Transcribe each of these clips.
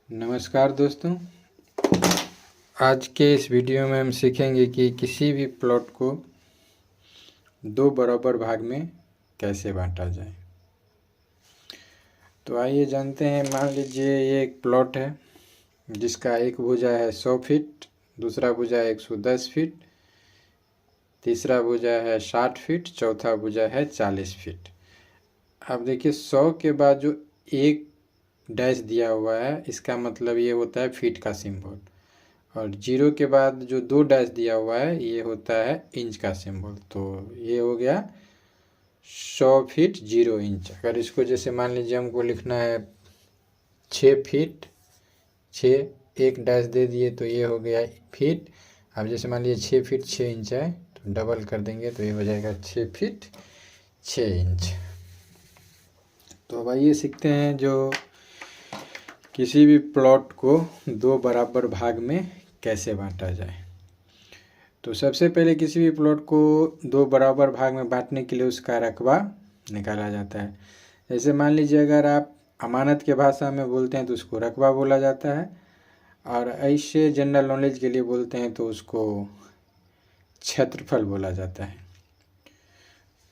नमस्कार दोस्तों। आज के इस वीडियो में हम सीखेंगे कि किसी भी प्लॉट को दो बराबर भाग में कैसे बांटा जाए। तो आइए जानते हैं। मान लीजिए ये एक प्लॉट है जिसका एक भुजा है 100 फीट, दूसरा भुजा है 110 फीट, तीसरा भुजा है 60 फीट, चौथा भुजा है 40 फीट। अब देखिए 100 के बाद जो एक डैश दिया हुआ है इसका मतलब ये होता है फीट का सिंबल, और 0 के बाद जो 2 डैश दिया हुआ है ये होता है इंच का सिंबल। तो ये हो गया 100 फीट 0 इंच। अगर इसको जैसे मान लीजिए हमको लिखना है 6 फीट 6, एक डैश दे दिए तो ये हो गया फीट। अब जैसे मान लीजिए 6 फीट 6 इंच है तो डबल कर देंगे तो ये हो जाएगा 6 फीट 6 इंच। तो अब आइए सीखते हैं जो किसी भी प्लॉट को दो बराबर भाग में कैसे बांटा जाए। तो सबसे पहले किसी भी प्लॉट को दो बराबर भाग में बांटने के लिए उसका रकबा निकाला जाता है। जैसे मान लीजिए अगर आप अमानत के भाषा में बोलते हैं तो उसको रकबा बोला जाता है, और ऐसे जनरल नॉलेज के लिए बोलते हैं तो उसको क्षेत्रफल बोला जाता है।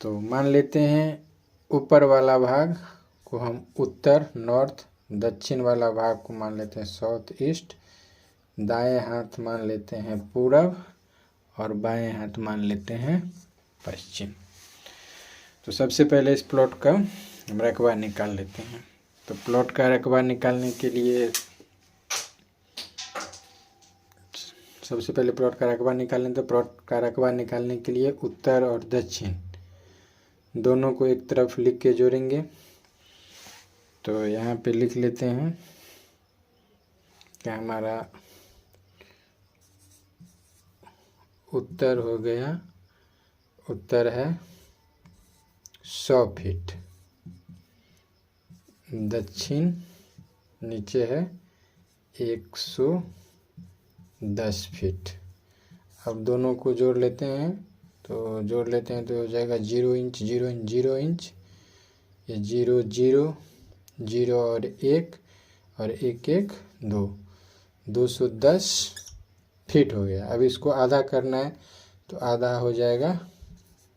तो मान लेते हैं ऊपर वाला भाग को हम उत्तर नॉर्थ, दक्षिण वाला भाग को मान लेते हैं साउथ ईस्ट, दाएं हाथ मान लेते हैं पूरब और बाएं हाथ मान लेते हैं पश्चिम। तो सबसे पहले इस प्लॉट का हम रकबा निकाल लेते हैं। तो प्लॉट का रकबा निकालने के लिए सबसे पहले प्लॉट का रकबा निकालें। तो प्लॉट का रकबा निकालने के लिए उत्तर और दक्षिण दोनों को एक तरफ लिख के जोड़ेंगे। तो यहाँ पे लिख लेते हैं कि हमारा उत्तर हो गया, उत्तर है 100 फीट, दक्षिण नीचे है 110 फीट। अब दोनों को जोड़ लेते हैं तो हो जाएगा 0 इंच 0 इंच 0 इंच, ये 0 0 0 और 1 और 1 1 2, 210 फीट हो गया। अब इसको आधा करना है तो आधा हो जाएगा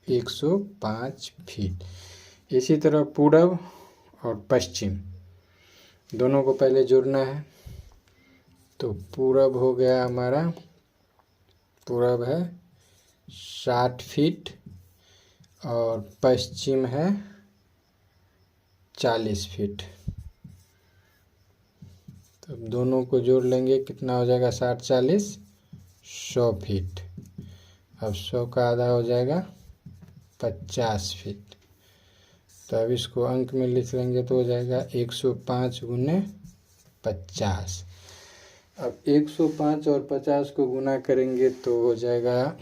105 फीट। इसी तरह पूरब और पश्चिम दोनों को पहले जोड़ना है। तो पूरब हो गया हमारा, पूरब है 60 फीट और पश्चिम है 40 फीट। तो दोनों को जोड़ लेंगे, कितना हो जाएगा 60 40 100 फीट। अब 100 का आधा हो जाएगा 50 फीट। तो अब इसको अंक में लिख लेंगे तो हो जाएगा 105 गुने 50। अब 105 और 50 को गुना करेंगे तो हो जाएगा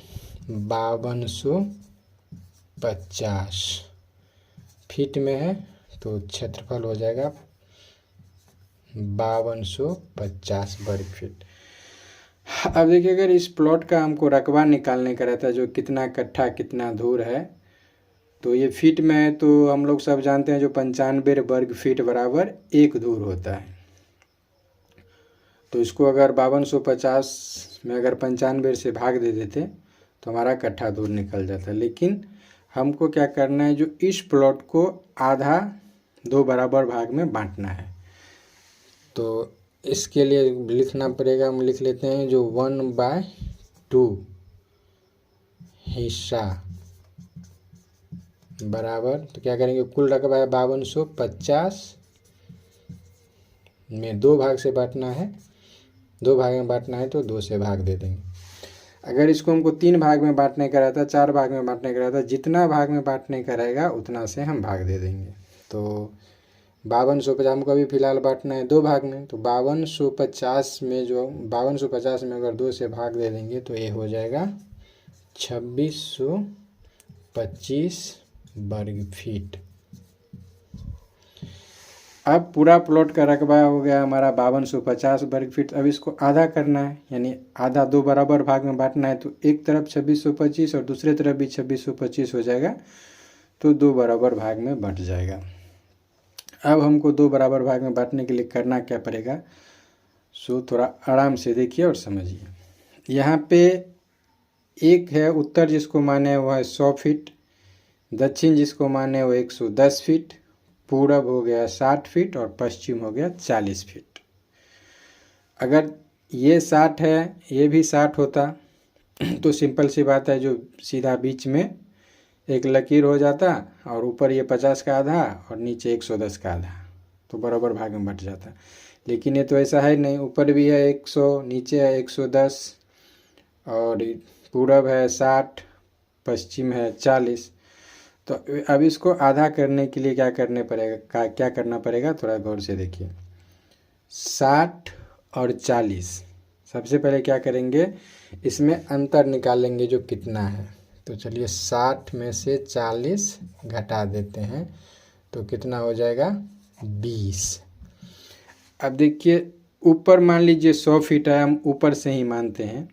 5250 फीट में है, तो क्षेत्रफल हो जाएगा 5250 वर्ग फीट। अब देखिए अगर इस प्लॉट का हमको रकबा निकालने का रहता है जो कितना कट्ठा कितना धूर है, तो ये फीट में है तो हम लोग सब जानते हैं जो 95 वर्ग फीट बराबर 1 धूर होता है। तो इसको अगर 5250 में अगर 95 से भाग दे देते तो हमारा कट्ठा दूर निकल जाता। लेकिन हमको क्या करना है, जो इस प्लॉट को आधा दो बराबर भाग में बांटना है। तो इसके लिए लिखना पड़ेगा, हम लिख लेते हैं जो 1/2 हिस्सा बराबर। तो क्या करेंगे, कुल रकबा है 5250 में 2 भाग से बांटना है, 2 भाग में बांटना है तो 2 से भाग दे देंगे। अगर इसको हमको 3 भाग में बांटने का रहता है, 4 भाग में बांटने का रहता है, जितना भाग में बांटने का रहेगा उतना से हम भाग दे देंगे। तो 5250 हमको अभी फ़िलहाल बांटना है 2 भाग में, तो 5250 में जो 5250 में अगर 2 से भाग दे देंगे तो ये हो जाएगा 2625 वर्ग फीट। अब पूरा प्लॉट का रकबा हो गया हमारा 5250 वर्ग फीट। अब इसको आधा करना है, यानी आधा दो बराबर भाग में बांटना है। तो एक तरफ 2625 और दूसरे तरफ भी 2625 हो जाएगा, तो 2 बराबर भाग में बंट जाएगा। अब हमको 2 बराबर भाग में बांटने के लिए करना क्या पड़ेगा, सो थोड़ा आराम से देखिए और समझिए। यहाँ पे एक है उत्तर जिसको माने वो है 100 फीट, दक्षिण जिसको माने वो 110 फीट, पूरब हो गया 60 फीट और पश्चिम हो गया 40 फीट। अगर ये 60 है, ये भी 60 होता तो सिंपल सी बात है, जो सीधा बीच में एक लकीर हो जाता और ऊपर ये 50 का आधा और नीचे 110 का आधा, तो बराबर भाग में बट जाता। लेकिन ये तो ऐसा है नहीं, ऊपर भी है 100, नीचे है 110 और पूरब है 60, पश्चिम है 40। तो अब इसको आधा करने के लिए क्या करना पड़ेगा, थोड़ा गौर से देखिए। 60 और 40, सबसे पहले क्या करेंगे, इसमें अंतर निकालेंगे जो कितना है। तो चलिए 60 में से 40 घटा देते हैं तो कितना हो जाएगा 20। अब देखिए ऊपर मान लीजिए 100 फीट है, हम ऊपर से ही मानते हैं,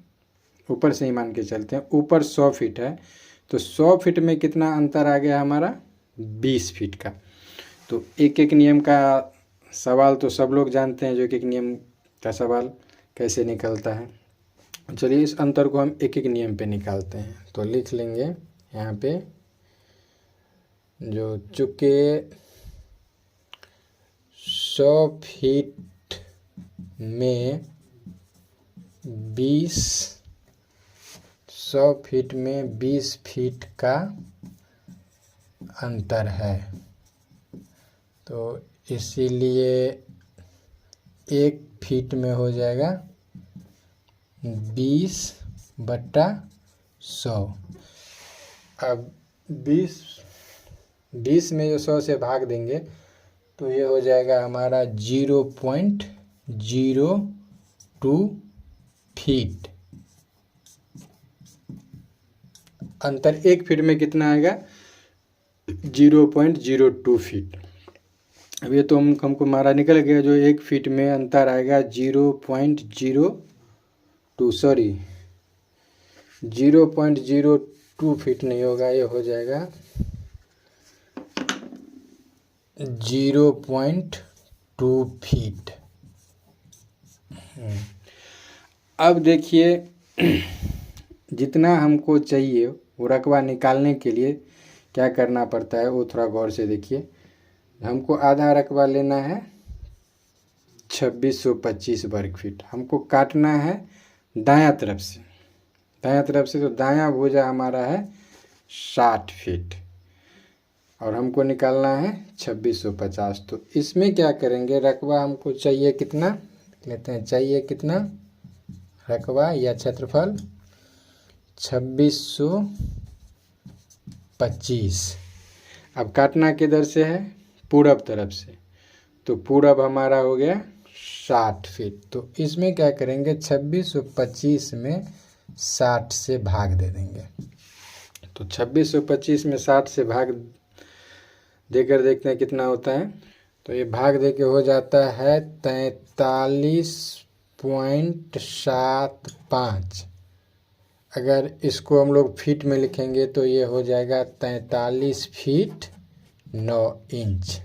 ऊपर से ही मान के चलते हैं। ऊपर 100 फीट है तो 100 फीट में कितना अंतर आ गया हमारा 20 फीट का। तो एक एक नियम का सवाल तो सब लोग जानते हैं, जो एक एक नियम का सवाल कैसे निकलता है। चलिए इस अंतर को हम एक एक नियम पे निकालते हैं। तो लिख लेंगे यहाँ पे, जो चूँकि 100 फीट में 100 फीट में 20 फीट का अंतर है, तो इसीलिए 1 फीट में हो जाएगा 20/100। अब 20 में जो 100 से भाग देंगे तो ये हो जाएगा हमारा 0.02 फीट। अंतर 1 फीट में कितना आएगा 0.02 फीट। अब ये तो हमको मारा निकल गया, जो 1 फीट में अंतर आएगा 0.02 फीट नहीं होगा, ये हो जाएगा 0.2 फीट। अब देखिए जितना हमको चाहिए वो रकबा निकालने के लिए क्या करना पड़ता है, वो थोड़ा गौर से देखिए। हमको आधा रकबा लेना है 2625 वर्ग फीट। हमको काटना है दायां तरफ से, तो दायां भुजा हमारा है 60 फीट और हमको निकालना है 2650। तो इसमें क्या करेंगे, रकबा हमको चाहिए कितना लेते हैं, चाहिए कितना रकबा या क्षेत्रफल 2625। अब काटना किधर से है, पूरब तरफ से, तो पूरब हमारा हो गया 60 फीट। तो इसमें क्या करेंगे 2625 में 60 से भाग दे देंगे। तो 2625 में 60 से भाग देकर देखते हैं कितना होता है। तो ये भाग दे के हो जाता है 43.75। अगर इसको हम लोग फीट में लिखेंगे तो ये हो जाएगा 43 फीट 9 इंच।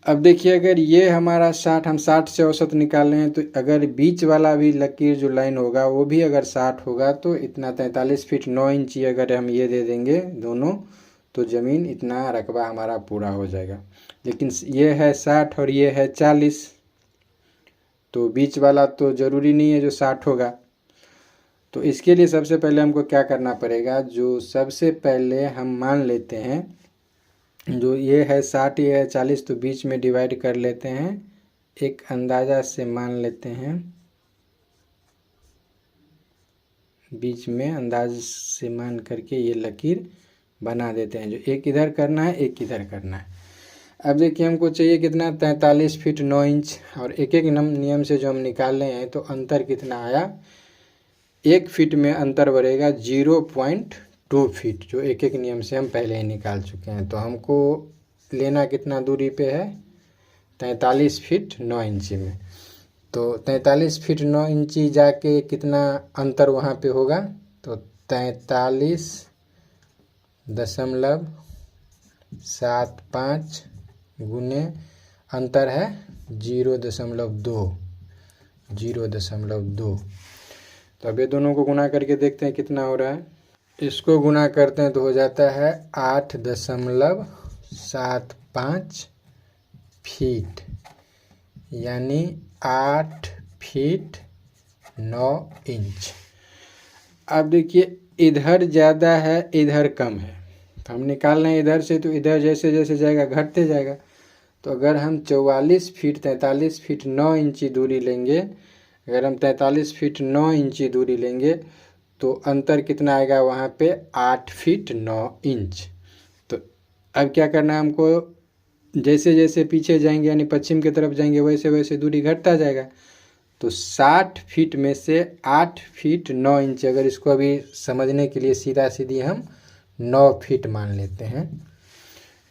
अब देखिए अगर ये हमारा 60, हम 60 से औसत निकाले हैं, तो अगर बीच वाला भी लकीर जो लाइन होगा वो भी अगर 60 होगा तो इतना 43 फीट 9 इंच अगर हम ये दे देंगे दोनों, तो ज़मीन इतना रकबा हमारा पूरा हो जाएगा। लेकिन ये है 60 और ये है 40, तो बीच वाला तो ज़रूरी नहीं है जो 60 होगा। तो इसके लिए सबसे पहले हमको क्या करना पड़ेगा, जो सबसे पहले हम मान लेते हैं जो ये है 60, ये है 40, तो बीच में डिवाइड कर लेते हैं। एक अंदाज़ा से मान लेते हैं, बीच में अंदाज से मान करके ये लकीर बना देते हैं, जो एक इधर करना है एक इधर करना है। अब देखिए हमको चाहिए कितना 43 फीट 9 इंच, और एक एक नियम से जो हम निकाले हैं तो अंतर कितना आया, 1 फीट में अंतर बढ़ेगा 0.2 फीट, जो एक एक नियम से हम पहले ही निकाल चुके हैं। तो हमको लेना कितना दूरी पे है 43 फीट 9 इंची में। तो 43 फीट 9 इंची जाके कितना अंतर वहाँ पे होगा, तो 43.75 गुने अंतर है 0.2, 0.2। तो अब ये दोनों को गुना करके देखते हैं कितना हो रहा है। इसको गुना करते हैं तो हो जाता है 8.75 फीट, यानी 8 फीट 9 इंच। अब देखिए इधर ज़्यादा है इधर कम है, तो हम निकाल रहे हैं इधर से, तो इधर जैसे जैसे जाएगा घटते जाएगा। तो अगर हम 44 फीट 43 फीट 9 इंची दूरी लेंगे, अगर हम 43 फीट 9 इंची दूरी लेंगे तो अंतर कितना आएगा वहाँ पे 8 फीट 9 इंच। तो अब क्या करना है हमको, जैसे जैसे पीछे जाएंगे यानी पश्चिम की तरफ जाएंगे वैसे वैसे दूरी घटता जाएगा। तो 60 फीट में से 8 फीट 9 इंच, अगर इसको अभी समझने के लिए सीधा सीधी हम 9 फीट मान लेते हैं।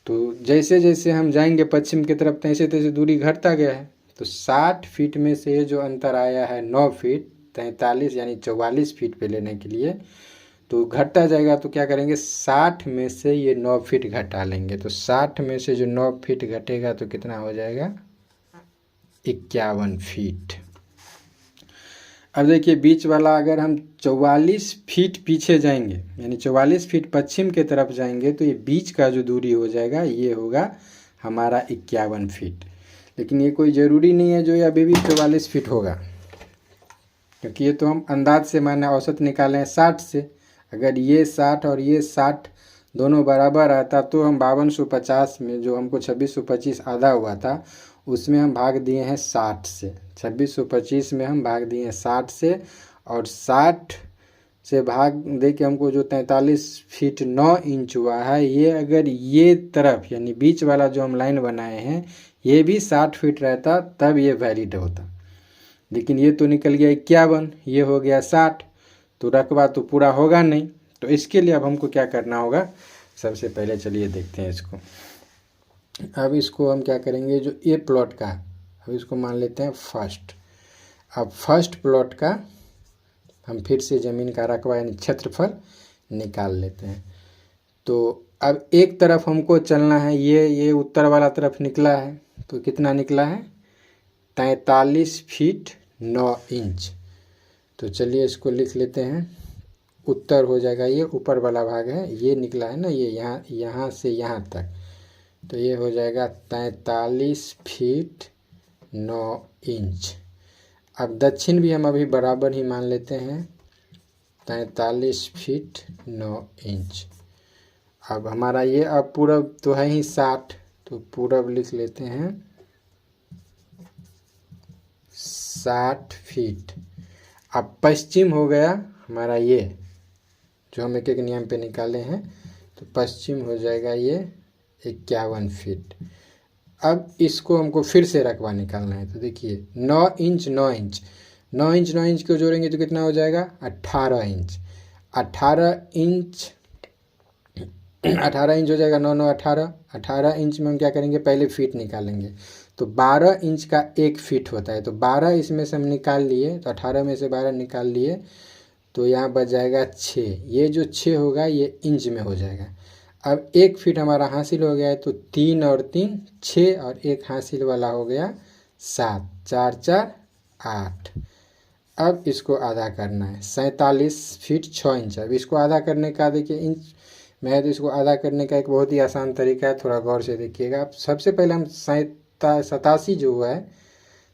तो जैसे जैसे हम जाएंगे पश्चिम की तरफ तैसे तैसे दूरी घटता गया है। तो 60 फीट में से जो अंतर आया है 9 फीट, 43 यानी 44 फीट पे लेने के लिए, तो घटता जाएगा। तो क्या करेंगे 60 में से ये 9 फीट घटा लेंगे। तो 60 में से जो 9 फीट घटेगा तो कितना हो जाएगा 51 फीट। अब देखिए बीच वाला, अगर हम 44 फीट पीछे जाएंगे यानी 44 फीट पश्चिम के तरफ जाएंगे तो ये बीच का जो दूरी हो जाएगा ये होगा हमारा 51 फीट। लेकिन ये कोई ज़रूरी नहीं है जो ये अभी भी 44 फीट होगा, क्योंकि ये तो हम अंदाज से माने औसत निकाले हैं 60 से। अगर ये 60 और ये 60 दोनों बराबर आता तो हम 5250 में जो हमको 2625 आधा हुआ था उसमें हम भाग दिए हैं 60 से। 2625 में हम भाग दिए हैं 60 से, और 60 से भाग दे के हमको जो 43 फीट 9 इंच हुआ है, ये अगर ये तरफ यानी बीच वाला जो हम लाइन बनाए हैं ये भी 60 फीट रहता तब ये वैलिड होता। लेकिन ये तो निकल गया 51, ये हो गया 60, तो रकबा तो पूरा होगा नहीं। तो इसके लिए अब हमको क्या करना होगा, सबसे पहले चलिए देखते हैं इसको। अब इसको हम क्या करेंगे, जो ये प्लॉट का, अब इसको मान लेते हैं फर्स्ट। अब फर्स्ट प्लॉट का हम फिर से ज़मीन का रकबा यानी क्षेत्रफल निकाल लेते हैं। तो अब एक तरफ हमको चलना है, ये उत्तर वाला तरफ निकला है, तो कितना निकला है 43 फीट 9 इंच। तो चलिए इसको लिख लेते हैं, उत्तर हो जाएगा ये ऊपर वाला भाग है, ये निकला है ना, ये यहाँ से यहाँ तक, तो ये हो जाएगा 43 फीट 9 इंच। अब दक्षिण भी हम अभी बराबर ही मान लेते हैं 43 फीट 9 इंच। अब हमारा ये, अब पूरब तो है ही 60, तो पूरब लिख लेते हैं 60 फीट। अब पश्चिम हो गया हमारा ये जो हम एक एक नियम पे निकाले हैं, तो पश्चिम हो जाएगा ये 51 फीट। अब इसको हमको फिर से रकबा निकालना है। तो देखिए 9 इंच 9 इंच 9 इंच 9 इंच को जोड़ेंगे तो कितना हो जाएगा 18 इंच। 18 इंच 18 इंच हो जाएगा, 9 9 18। 18 इंच में हम क्या करेंगे, पहले फीट निकालेंगे। तो 12 इंच का 1 फीट होता है, तो 12 इसमें से हम निकाल लिए, तो 18 में से 12 निकाल लिए, तो यहाँ बच जाएगा 6। ये जो 6 होगा ये इंच में हो जाएगा। अब 1 फीट हमारा हासिल हो गया है, तो 3 और 3 6, और एक हासिल वाला हो गया 7, 4 4 8। अब इसको आधा करना है, 47 फीट 6 इंच। अब इसको आधा करने का देखिए इंच में है, तो इसको आधा करने का एक बहुत ही आसान तरीका है, थोड़ा गौर से देखिएगा। अब सबसे पहले हम 87 जो हुआ है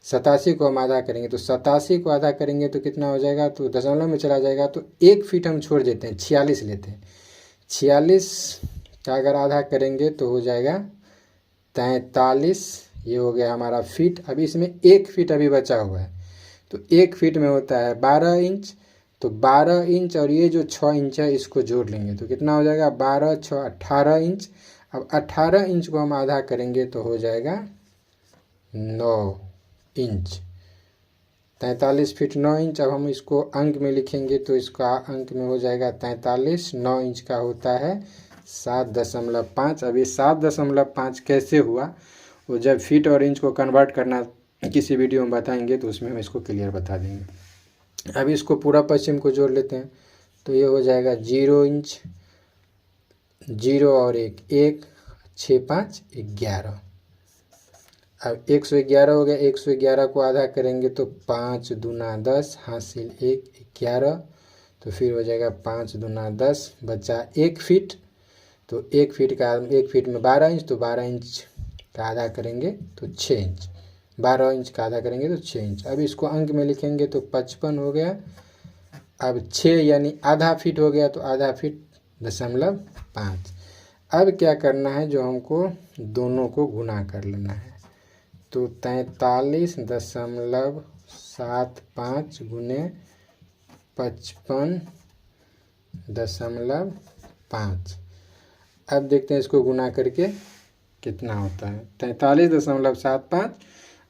87 को हम आधा करेंगे, तो 87 को आधा करेंगे तो कितना हो जाएगा, तो दशमलव में चला जाएगा, तो 1 फीट हम छोड़ देते हैं, 46 लेते हैं। 46 का अगर आधा करेंगे तो हो जाएगा 43, ये हो गया हमारा फीट। अब इसमें 1 फीट अभी बचा हुआ है, तो 1 फीट में होता है 12 इंच, तो 12 इंच और ये जो 6 इंच है इसको जोड़ लेंगे तो कितना हो जाएगा 12 6 18 इंच। अब 18 इंच को हम आधा करेंगे तो हो जाएगा 9 इंच। 43 feet 9 inch. अब हम इसको अंक में लिखेंगे तो इसका अंक में हो जाएगा 43, 9 इंच का होता है 7.5। अब ये 7.5 कैसे हुआ, वो जब फीट और इंच को कन्वर्ट करना किसी वीडियो में बताएंगे तो उसमें हम इसको क्लियर बता देंगे। अब इसको पूरा पश्चिम को जोड़ लेते हैं, तो ये हो जाएगा 0 इंच, 0 और 1 1, 6 5 11। अब 111 हो गया, 111 को आधा करेंगे तो 5 दूना 10 हासिल 1 11, तो फिर हो जाएगा 5 दूना 10 बचा 1 फीट, तो 1 फीट का 1 फीट में 12 इंच, तो 12 इंच का आधा करेंगे तो 6 इंच, 12 इंच का आधा करेंगे तो 6 इंच। अब इसको अंक में लिखेंगे तो 55 हो गया। अब 6 यानी आधा फीट हो गया, तो आधा फीट दशमलव 5। अब क्या करना है, जो हमको दोनों को गुना कर लेना है, तो 43.75 गुने 55.5। अब देखते हैं इसको गुना करके कितना होता है। 43.75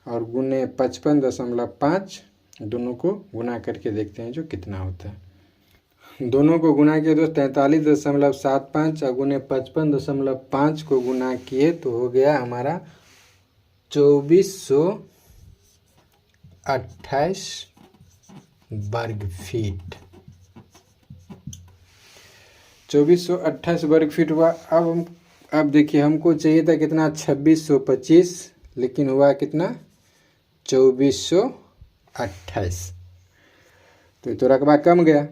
और गुने 55.5, दोनों को गुना करके देखते हैं जो कितना होता है। दोनों को गुना किए दोस्त 43.75 और गुने 55.5 को गुना किए तो हो गया हमारा 2428 वर्ग फीट। 2428 वर्ग फीट हुआ। अब देखिए हमको चाहिए था कितना 2625, लेकिन हुआ कितना 2428, तो ये तो रकबा कम गया।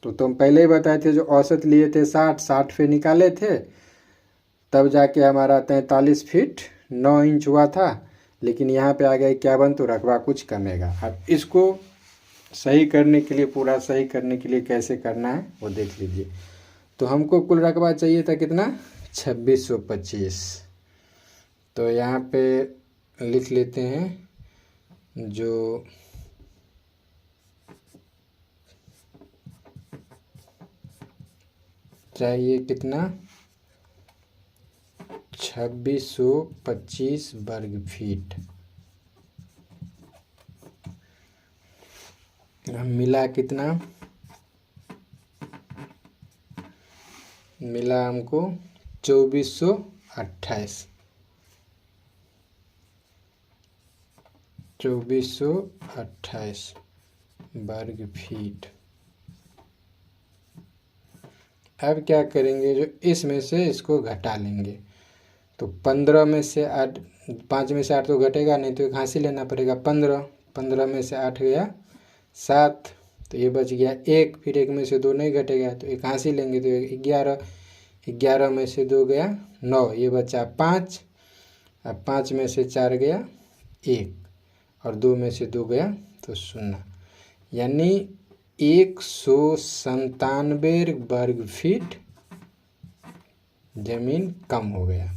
तो तुम पहले ही बताए थे जो औसत लिए थे 60 पे निकाले थे, तब जाके हमारा 43 फीट 9 इंच हुआ था, लेकिन यहाँ पे आ गया 51, तो रकबा कुछ कमेगा। अब इसको सही करने के लिए, पूरा सही करने के लिए कैसे करना है वो देख लीजिए। तो हमको कुल रकबा चाहिए था कितना 2625, तो यहाँ पे लिख लेते हैं जो चाहिए कितना 2625 वर्ग फीट। मिला कितना, मिला हमको 2428 वर्ग फीट। अब क्या करेंगे, जो इसमें से इसको घटा लेंगे, तो 15 में से 8, 5 में से 8 तो घटेगा नहीं, तो एक हासिल लेना पड़ेगा 15 में से 8 गया 7, तो ये बच गया 1, फिर 1 में से 2 नहीं घटेगा, तो एक हासिल लेंगे तो 11 में से 2 गया 9, ये बचा 5, अब 5 में से 4 गया 1 और 2 में से 2 गया तो 0, यानी 197 वर्ग फीट जमीन कम हो गया।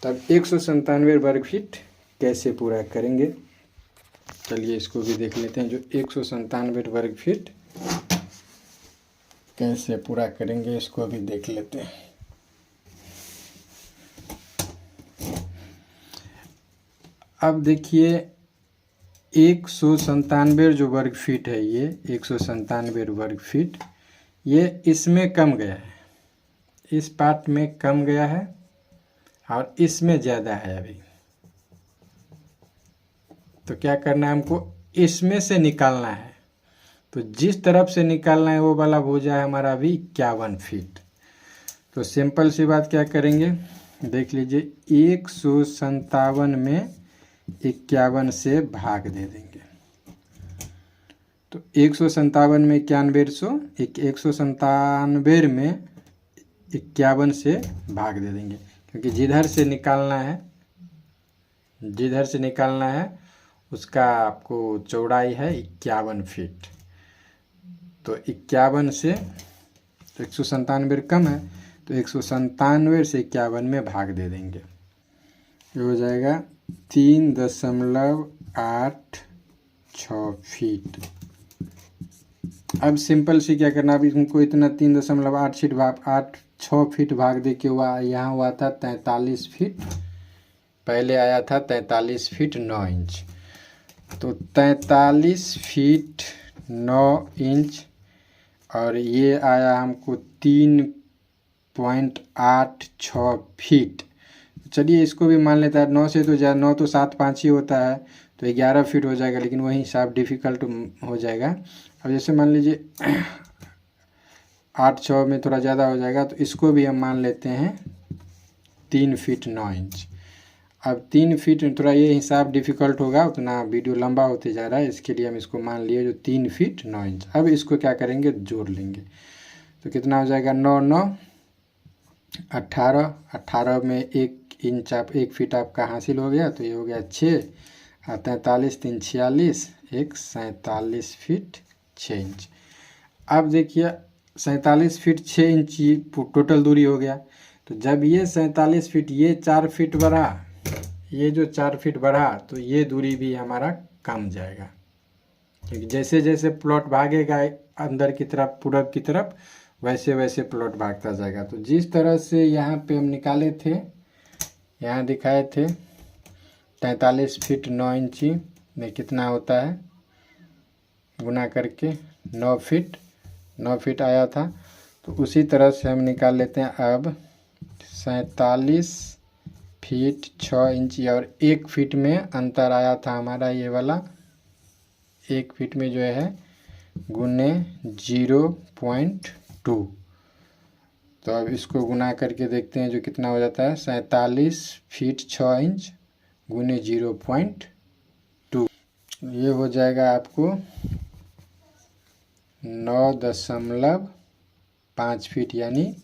तब 197 वर्ग फीट कैसे पूरा करेंगे, चलिए इसको भी देख लेते हैं। जो 197 वर्ग फीट कैसे पूरा करेंगे इसको भी देख लेते हैं। अब देखिए 197 जो वर्ग फीट है, ये 197 वर्ग फीट, ये इसमें कम गया है, इस पार्ट में कम गया है और इसमें ज़्यादा है अभी। तो क्या करना है, हमको इसमें से निकालना है, तो जिस तरफ से निकालना है वो वाला भुजा है हमारा अभी 51 फीट। तो सिंपल सी बात क्या करेंगे, देख लीजिए 157 में 51 से भाग दे देंगे, तो 157 में 197 में 51 से भाग दे देंगे, क्योंकि जिधर से निकालना है उसका आपको चौड़ाई है 51 फीट। तो 51 से 197 कम है, तो 197 से 51 में भाग दे देंगे, ये हो जाएगा 3.86 फीट। अब सिंपल से क्या करना, अब इनको इतना 3.86 फीट भाग दे के हुआ, यहाँ हुआ था 43 फीट, पहले आया था 43 फीट 9 इंच, तो 43 फीट 9 इंच और ये आया हमको 3.86 फीट। चलिए इसको भी मान लेता है, 9 से तो 9 तो 7 5 ही होता है, तो 11 फीट हो जाएगा, लेकिन वही हिसाब डिफ़िकल्ट हो जाएगा। अब जैसे मान लीजिए 8 6 में थोड़ा ज़्यादा हो जाएगा, तो इसको भी हम मान लेते हैं 3 फीट 9 इंच। अब 3 फीट, थोड़ा ये हिसाब डिफ़िकल्ट होगा, उतना वीडियो लंबा होते जा रहा है, इसके लिए हम इसको मान लिए जो 3 फीट 9 इंच। अब इसको क्या करेंगे, जोड़ लेंगे। तो कितना हो जाएगा, 9 9 18, 18 में 1 इंच आप 1 फीट आपका हासिल हो गया, तो ये हो गया 6 और 43 3 46, 47 फीट 6 इंच। अब देखिए 47 फीट 6 इंच टोटल दूरी हो गया। तो जब ये 47 फीट ये 4 फीट बढ़ा, ये जो 4 फीट बढ़ा, तो ये दूरी भी हमारा कम जाएगा, क्योंकि जैसे जैसे प्लॉट भागेगा अंदर की तरफ, पूरब की तरफ, वैसे वैसे प्लॉट भागता जाएगा। तो जिस तरह से यहाँ पे हम निकाले थे, यहाँ दिखाए थे 43 फीट 9 इंची में कितना होता है, गुना करके 9 फीट आया था। तो उसी तरह से हम निकाल लेते हैं अब 47 फीट 6 इंच, और 1 फीट में अंतर आया था हमारा ये वाला, 1 फीट में जो है गुने 0.2। तो अब इसको गुना करके देखते हैं जो कितना हो जाता है, 47 फीट 6 इंच गुने 0.2, ये हो जाएगा आपको 9.5 फीट, यानी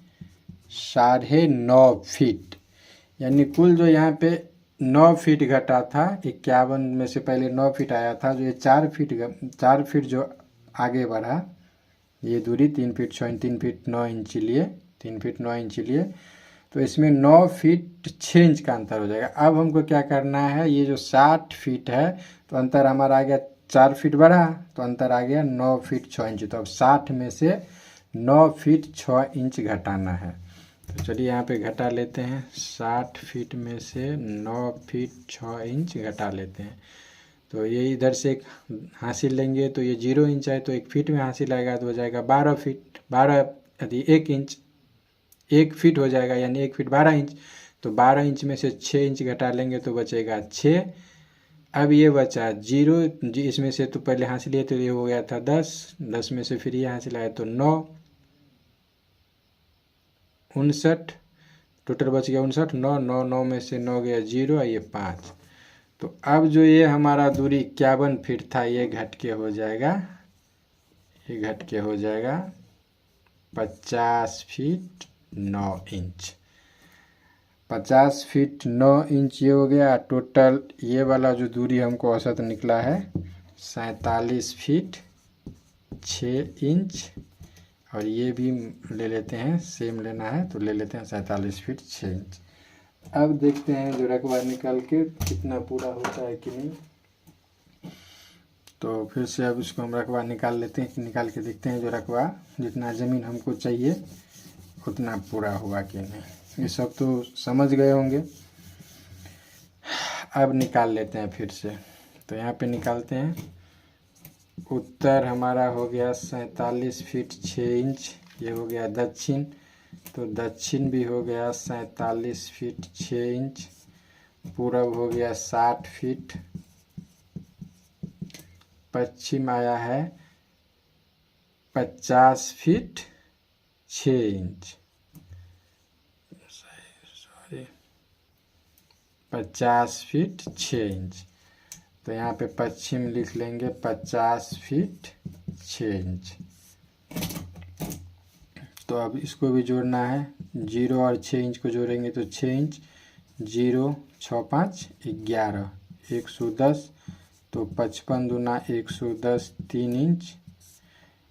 9.5 फीट। यानी कुल जो यहाँ पे 9 फीट घटा था, 51 में से पहले 9 फीट आया था, जो ये 4 फीट जो आगे बढ़ा, ये दूरी 3 फीट 6 इंच, 3 फीट 9 इंच लिए, 3 फीट 9 इंच लिए, तो इसमें 9 फीट 6 इंच का अंतर हो जाएगा। अब हमको क्या करना है, ये जो 60 फीट है, तो अंतर हमारा आ गया 4 फीट बढ़ा, तो अंतर आ गया 9 फीट 6 इंच। तो अब 60 में से 9 फीट 6 इंच घटाना है। तो चलिए यहाँ पे घटा लेते हैं, 60 फीट में से 9 फीट 6 इंच घटा लेते हैं। तो ये इधर से एक हासिल लेंगे, तो ये 0 इंच है, तो 1 फीट में हासिल आएगा, तो हो जाएगा 12 फीट, 12 यदि 1 इंच 1 फीट हो जाएगा, यानी 1 फीट 12 इंच। तो 12 इंच में से 6 इंच घटा लेंगे तो बचेगा 6। अब ये बचा 0, इसमें से तो पहले हासिल लिए, तो ये हो गया था 10 में से फिर ये हासिल आया तो 9, 59, टोटल बच गया 59, 9 में से 9 गया 0, ये 5। तो अब जो ये हमारा दूरी 51 फीट था, ये घट के हो जाएगा, 50 फीट 9 इंच। 50 फीट 9 इंच ये हो गया। टोटल ये वाला जो दूरी हमको औसत निकला है 47 फीट 6 इंच, और ये भी ले लेते हैं, सेम लेना है तो ले लेते हैं 47 फीट 6 इंच। अब देखते हैं जो रकबा निकाल के कितना पूरा होता है कि नहीं। तो फिर से अब इसको हम रकबा निकाल लेते हैं, निकाल के देखते हैं जो रकबा जितना ज़मीन हमको चाहिए उतना पूरा हुआ कि नहीं। ये सब तो समझ गए होंगे, अब निकाल लेते हैं फिर से। तो यहाँ पे निकालते हैं, उत्तर हमारा हो गया 47 फीट 6 इंच, ये हो गया दक्षिण, तो दक्षिण भी हो गया 47 फीट 6 इंच, पूरब हो गया 60 फीट, पश्चिम आया है 50 फीट 6 इंच, 50 फीट 6 इंच। तो यहाँ पे पश्चिम लिख लेंगे 50 फीट 6 इंच। तो अब इसको भी जोड़ना है, 0 और 6 इंच को जोड़ेंगे तो 6 इंच, 0 6 5 11, 110, तो 55 दूना 110 3 इंच,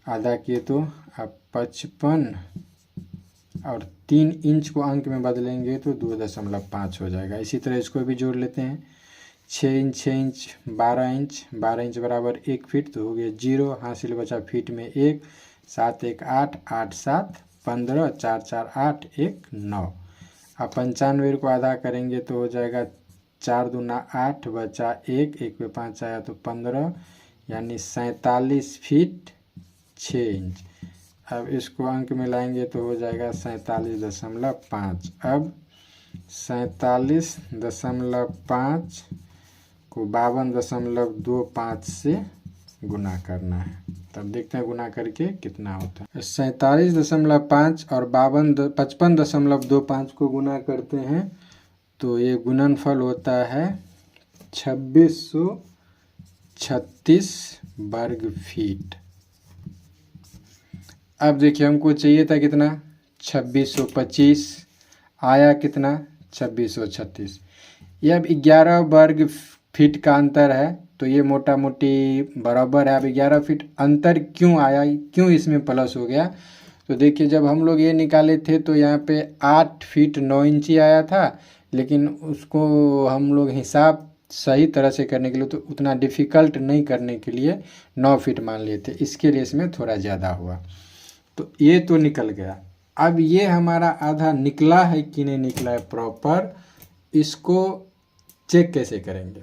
आधा किए तो अब 55 और 3 इंच को अंक में बदलेंगे तो 2.5 हो जाएगा। इसी तरह इसको भी जोड़ लेते हैं, 6 इंच 6 इंच 12 इंच, 12 इंच बराबर 1 फीट, तो हो गया 0, हासिल बचा फीट में 1, 7 1 8, 8 7 15, 4 4 8 1 9। अब 95 को आधा करेंगे तो हो जाएगा 4 दूना 8, बचा 1, 1 पे 5 आया तो 15, यानी 47 फीट 6 इंच। अब इसको अंक में लाएंगे तो हो जाएगा 47.5। अब 47.5 को 52.25 से गुना करना है। तब देखते हैं गुना करके कितना होता है। 47.5 और 55.25 को गुना करते हैं तो ये गुणनफल होता है 2636 वर्ग फीट। अब देखिए हमको चाहिए था कितना 2625, आया कितना 2636। ये अब 11 वर्ग फीट का अंतर है, तो ये मोटा मोटी बराबर है। अब 11 फीट अंतर क्यों आया, क्यों इसमें प्लस हो गया, तो देखिए जब हम लोग ये निकाले थे तो यहाँ पे 8 फीट 9 इंची आया था, लेकिन उसको हम लोग हिसाब सही तरह से करने के लिए, तो उतना डिफ़िकल्ट नहीं करने के लिए 9 फीट मान लिए थे, इसके लिए इसमें थोड़ा ज़्यादा हुआ। तो ये तो निकल गया। अब ये हमारा आधा निकला है कि नहीं निकला है प्रॉपर, इसको चेक कैसे करेंगे।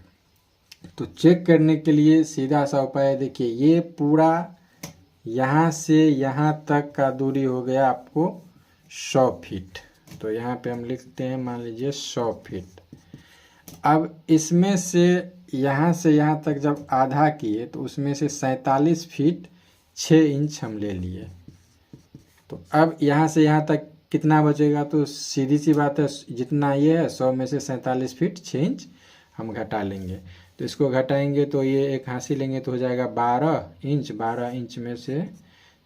तो चेक करने के लिए सीधा सा उपाय है, देखिए ये पूरा यहाँ से यहाँ तक का दूरी हो गया आपको 100 फीट। तो यहाँ पे हम लिखते हैं मान लीजिए 100 फीट। अब इसमें से यहाँ तक जब आधा किए तो उसमें से 47 फीट 6 इंच हम ले लिए। तो अब यहाँ से यहाँ तक कितना बचेगा, तो सीधी सी बात है, जितना ये है 100 में से 47 फीट 6 इंच हम घटा लेंगे। तो इसको घटाएंगे तो ये एक हांसी लेंगे तो हो जाएगा 12 इंच। 12 इंच में से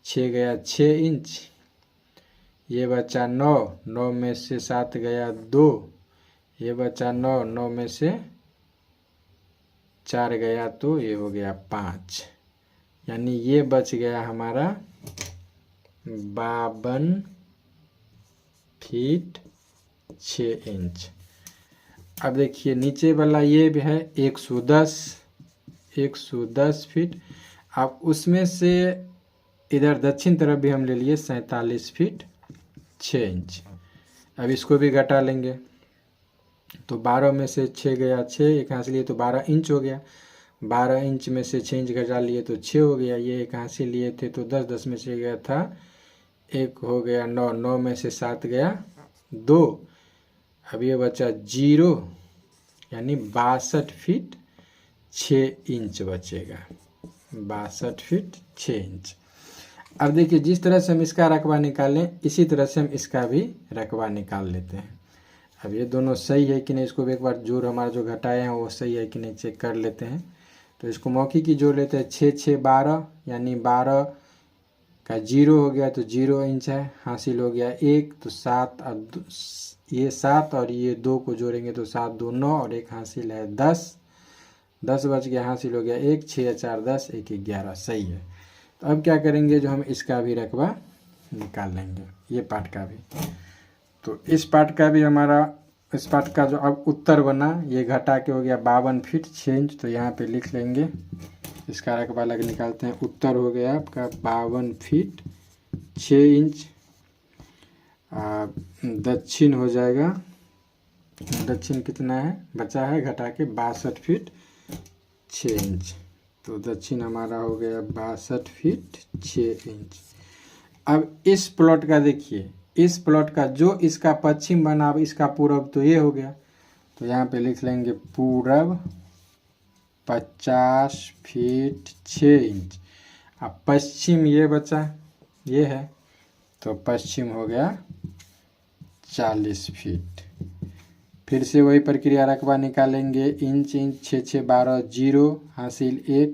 6 गया 6 इंच, ये बचा 9, 9 में से 7 गया 2, ये बचा 9, 9 में से 4 गया तो ये हो गया 5, यानी ये बच गया हमारा 52 फीट 6 इंच। अब देखिए नीचे वाला ये भी है 110 फीट। अब उसमें से इधर दक्षिण तरफ भी हम ले लिए 47 फीट 6 इंच। अब इसको भी घटा लेंगे तो 12 में से 6 गया 6, एक हांसी लिए तो 12 इंच हो गया। 12 इंच में से 6 इंच घटा लिए तो 6 हो गया। ये एक हांसी लिए थे तो 10, 10 में से गया था एक, हो गया 9, 9 में से 7 गया 2, अब ये बचा 0, यानी 62 फीट 6 इंच बचेगा। 62 फीट 6 इंच। अब देखिए जिस तरह से हम इसका रकबा निकालें, इसी तरह से हम इसका भी रकबा निकाल लेते हैं। अब ये दोनों सही है कि नहीं, इसको भी एक बार जोड़ हमारा जो घटाए हैं वो सही है कि नहीं चेक कर लेते हैं। तो इसको मौखिक की जोड़ लेते हैं, 6 6 12, यानी 12 का 0 हो गया तो 0 इंच है, हासिल हो गया 1, तो 7 और ये 7 और ये 2 को जोड़ेंगे तो 7 2 9 और एक हासिल है 10, 10 बच गया, हासिल हो गया 1, 6 4 10, 1 11, सही है। तो अब क्या करेंगे, जो हम इसका भी रकबा निकाल लेंगे, ये पार्ट का भी। तो इस पार्ट का भी हमारा, इस पार्ट का जो अब उत्तर बना ये घटा के हो गया 52 फीट 6 इंच। तो यहाँ पे लिख लेंगे, इसका रकबा अलग निकालते हैं। उत्तर हो गया आपका 52 फीट 6 इंच। दक्षिण हो जाएगा, दक्षिण कितना है बचा है घटा के 62 फीट 6 इंच। तो दक्षिण हमारा हो गया 62 फीट 6 इंच। अब इस प्लॉट का देखिए, इस प्लॉट का जो इसका पश्चिम बना, अब इसका पूरब तो ये हो गया, तो यहाँ पे लिख लेंगे पूरब 50 फीट 6 इंच। अब पश्चिम ये बचा, ये है, तो पश्चिम हो गया 40 फीट। फिर से वही प्रक्रिया, रकबा निकालेंगे, इंच इंच 6 6 12 0, हासिल 1,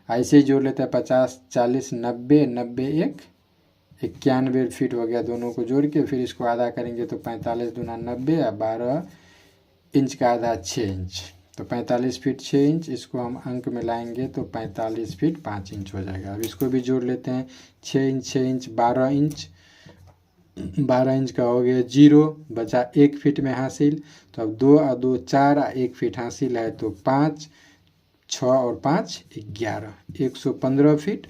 ऐसे ही जोड़ लेते हैं 50 40 90, 90 1 91 फीट हो गया दोनों को जोड़ के। फिर इसको आधा करेंगे तो 45 दूना 90 या 12 इंच का आधा 6 इंच, तो 45 फीट 6 इंच। इसको हम अंक में लाएंगे तो 45 फीट 5 इंच हो जाएगा। अब इसको भी जोड़ लेते हैं, 6 इंच 6 इंच 12 इंच, 12 इंच का हो गया 0, बचा 1 फीट में हासिल। तो अब 2 और 2 4, 1 फीट हासिल है तो 5, 6 और 5 11, 115 फीट।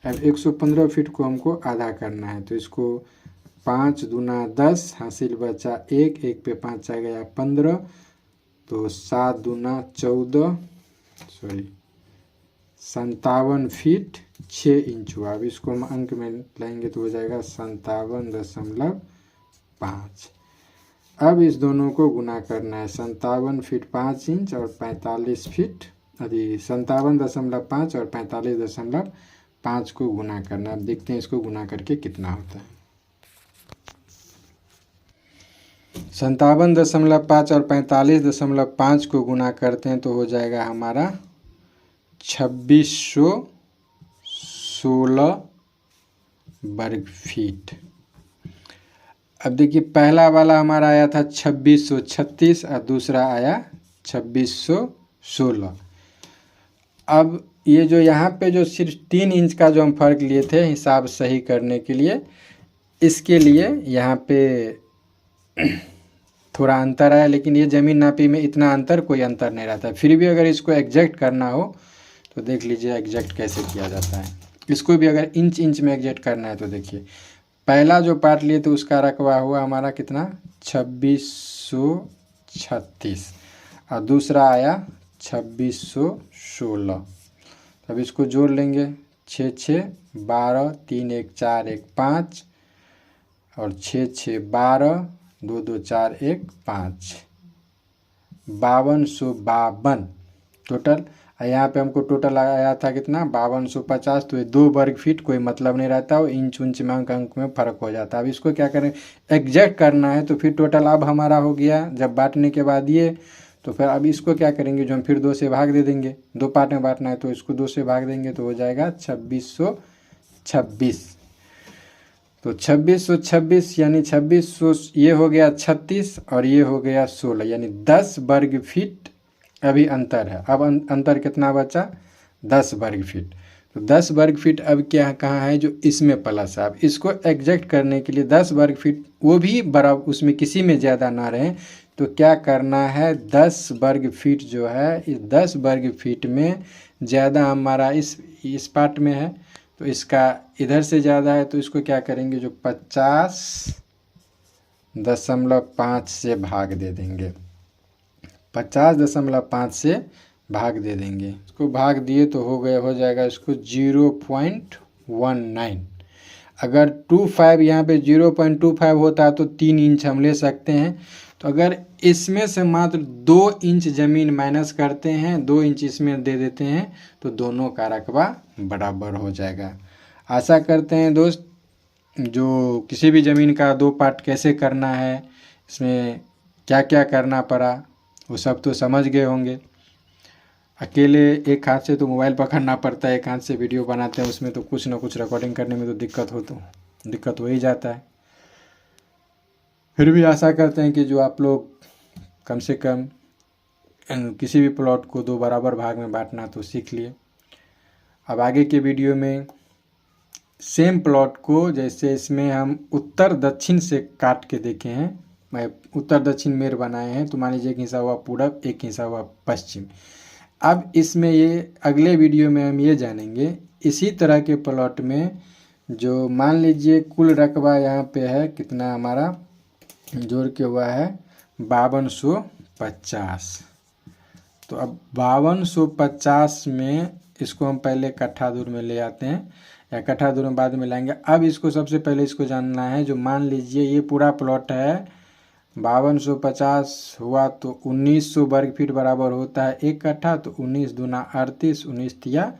अब 115 फीट को हमको आधा करना है, तो इसको 5 दूना 10, हासिल बचा 1, 1 पे 5 आ गया 15, तो 7 दूना 14, 57 फीट 6 इंच हुआ। अब इसको हम अंक में लाएंगे तो हो जाएगा 57.5। अब इस दोनों को गुना करना है, 57 फीट 5 इंच और 45 फीट, अभी 57.5 और 45.5 को गुना करना। अब देखते हैं इसको गुना करके कितना होता है। 57.5 और 45.5 को गुना करते हैं तो हो जाएगा हमारा 2616 वर्ग फीट। अब देखिए पहला वाला हमारा आया था 2636 और दूसरा आया 2616। अब ये जो यहाँ पे जो सिर्फ 3 इंच का जो हम फर्क लिए थे हिसाब सही करने के लिए, इसके लिए यहाँ पे थोड़ा अंतर आया, लेकिन ये ज़मीन नापी में इतना अंतर कोई अंतर नहीं रहता। फिर भी अगर इसको एग्जैक्ट करना हो तो देख लीजिए एग्जैक्ट कैसे किया जाता है। इसको भी अगर इंच में एग्जैक्ट करना है तो देखिए पहला जो पार्ट लिए तो उसका रकबा हुआ हमारा कितना 2636 और दूसरा आया 2616। अब इसको जोड़ लेंगे 6 6 12 3 1 4 1 5 और 6 6 12 2 2 4 1 5 5252 टोटल। यहाँ पे हमको टोटल आया था कितना 5250। तो ये 2 वर्ग फीट कोई मतलब नहीं रहता, वो इंच उंच में अंक में फ़र्क हो जाता है। अब इसको क्या करें एग्जैक्ट करना है तो फिर टोटल अब हमारा हो गया जब बांटने के बाद ये, तो फिर अब इसको क्या करेंगे जो हम फिर 2 से भाग दे देंगे। 2 पार्ट में बांटना है तो इसको 2 से भाग देंगे तो हो जाएगा 2626। तो 2626 यानी 2600 ये हो गया 36 और ये हो गया 16 यानी 10 वर्ग फीट अभी अंतर है। अब अंतर कितना बचा 10 वर्ग फीट। तो 10 वर्ग फीट अब क्या कहाँ है जो इसमें प्लस है। अब इसको एग्जैक्ट करने के लिए 10 वर्ग फीट वो भी बराबर उसमें किसी में ज़्यादा ना रहे तो क्या करना है 10 वर्ग फीट जो है इस 10 वर्ग फीट में ज़्यादा हमारा इस पार्ट में है तो इसका इधर से ज़्यादा है तो इसको क्या करेंगे जो 50.5 से भाग दे देंगे। 50.5 से भाग दे देंगे। इसको भाग दिए तो हो जाएगा इसको 0.19। अगर 25 यहाँ पे 0.25 होता तो 3 इंच हम ले सकते हैं। तो अगर इसमें से मात्र 2 इंच ज़मीन माइनस करते हैं 2 इंच इसमें दे देते हैं तो दोनों का रकबा बराबर हो जाएगा। आशा करते हैं दोस्त जो किसी भी ज़मीन का 2 पार्ट कैसे करना है इसमें क्या क्या करना पड़ा वो सब तो समझ गए होंगे। अकेले एक हाथ से तो मोबाइल पकड़ना पड़ता है, एक हाथ से वीडियो बनाते हैं उसमें तो कुछ ना कुछ रिकॉर्डिंग करने में तो दिक्कत हो ही जाता है। फिर भी आशा करते हैं कि जो आप लोग कम से कम किसी भी प्लॉट को 2 बराबर भाग में बांटना तो सीख लिए। अब आगे के वीडियो में सेम प्लॉट को जैसे इसमें हम उत्तर दक्षिण से काट के देखे हैं, मैं उत्तर दक्षिण मेर बनाए हैं तो मान लीजिए एक हिस्सा हुआ पूरब एक हिस्सा हुआ पश्चिम। अब इसमें ये अगले वीडियो में हम ये जानेंगे इसी तरह के प्लॉट में जो मान लीजिए कुल रकबा यहाँ पे है कितना हमारा जोड़ के हुआ है 5250। तो अब 5250 में इसको हम पहले कट्ठा दूर में ले आते हैं या कट्ठा दूर में बाद में लाएंगे। अब इसको सबसे पहले इसको जानना है जो मान लीजिए ये पूरा प्लॉट है 5250 हुआ तो 1900 वर्ग फीट बराबर होता है 1 कट्ठा। तो 19 दूना 38 19 तिया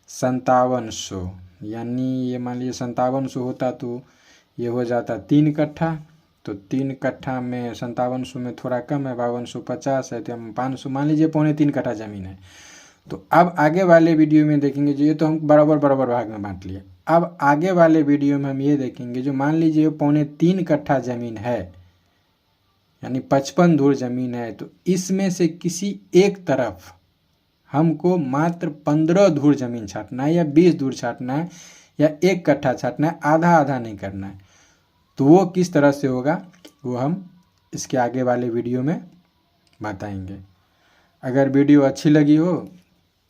5700 यानी ये मान लीजिए 5700 होता तो ये हो जाता 3 कट्ठा। तो 3 कट्ठा में 5700 में थोड़ा कम है 5250 है तो हम 500 मान लीजिए 3.25 कट्ठा ज़मीन है। तो अब आगे वाले वीडियो में देखेंगे जो ये तो हम बराबर भाग में बांट लिए। अब आगे वाले वीडियो में हम ये देखेंगे जो मान लीजिए 3.25 कट्ठा ज़मीन है यानी 55 धूर ज़मीन है तो इसमें से किसी एक तरफ हमको मात्र 15 धूर ज़मीन छाटना है या 20 धूर छाटना है या 1 कट्ठा छाटना है, आधा आधा नहीं करना है। तो वो किस तरह से होगा वो हम इसके आगे वाले वीडियो में बताएंगे। अगर वीडियो अच्छी लगी हो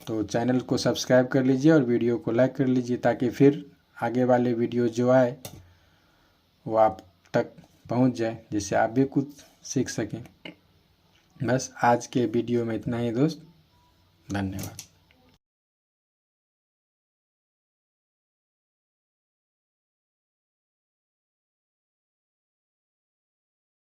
तो चैनल को सब्सक्राइब कर लीजिए और वीडियो को लाइक कर लीजिए ताकि फिर आगे वाले वीडियो जो आए वो आप तक पहुंच जाए जिससे आप भी कुछ सीख सकें। बस आज के वीडियो में इतना ही दोस्त, धन्यवाद।